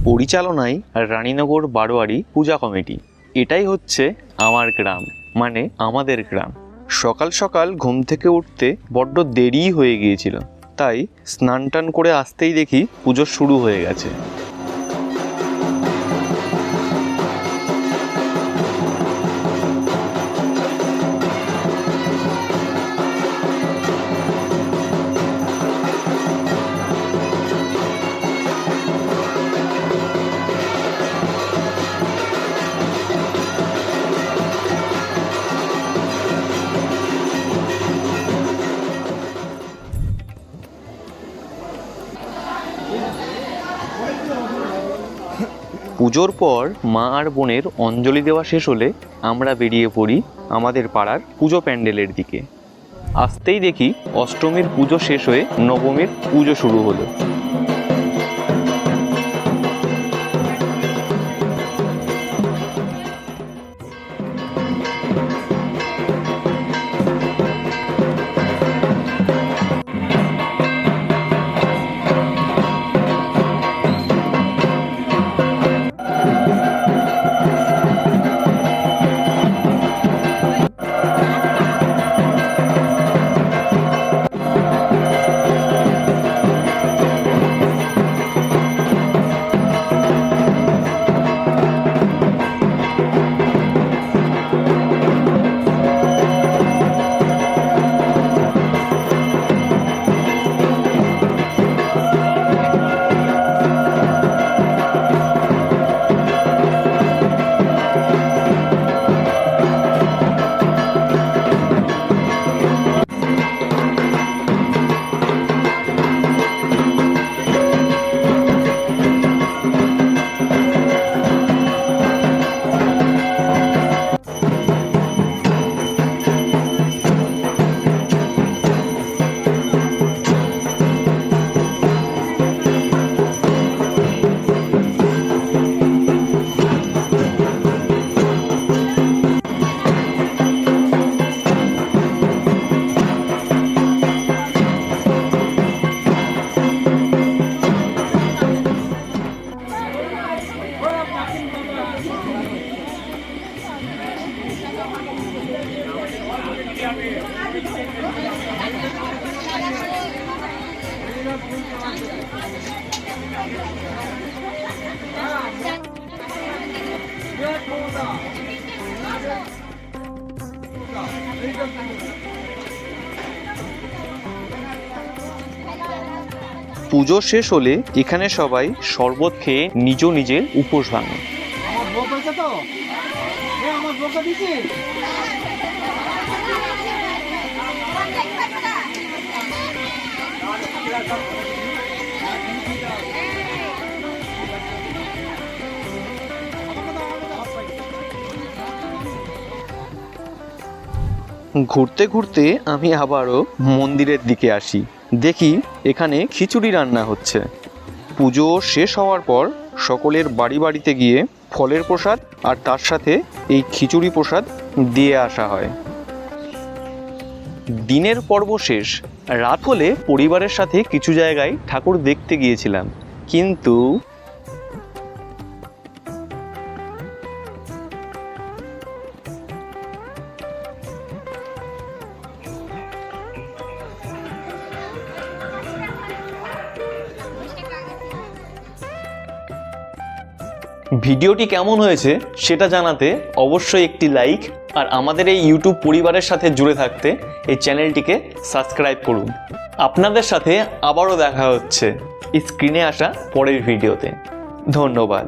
পরিচালনায় রানীনগর বারোয়ারি পূজা কমিটি। এটাই হচ্ছে আমার গ্রাম, মানে আমাদের গ্রাম। সকাল সকাল ঘুম থেকে উঠতে বড্ড দেরি হয়ে গিয়েছিল, তাই স্নান টান করে আসতেই দেখি পুজো শুরু হয়ে গেছে। পুজোর পর মা আর বোনের অঞ্জলি দেওয়া শেষ হলে আমরা বেরিয়ে পড়ি আমাদের পাড়ার পুজো প্যান্ডেলের দিকে। আসতেই দেখি অষ্টমীর পুজো শেষ হয়ে নবমীর পুজো শুরু হলো। পুজো শেষ হলে এখানে সবাই শরবত খেয়ে নিজ নিজের উপোস ভাঙে। ঘুরতে ঘুরতে আমি আবারও মন্দিরের দিকে আসি। দেখি এখানে খিচুড়ি রান্না হচ্ছে। পুজো শেষ হওয়ার পর সকলের বাড়ি বাড়িতে গিয়ে ফলের প্রসাদ আর তার সাথে এই খিচুড়ি প্রসাদ দিয়ে আসা হয়। দিনের পর্ব শেষ। রাত হলে পরিবারের সাথে কিছু জায়গায় ঠাকুর দেখতে গিয়েছিলাম, কিন্তু ভিডিওটি কেমন হয়েছে সেটা জানাতে অবশ্যই একটি লাইক, আর আমাদের এই ইউটিউব পরিবারের সাথে জুড়ে থাকতে এই চ্যানেলটিকে সাবস্ক্রাইব করুন। আপনাদের সাথে আবারও দেখা হচ্ছে স্ক্রিনে আসা পরের ভিডিওতে। ধন্যবাদ।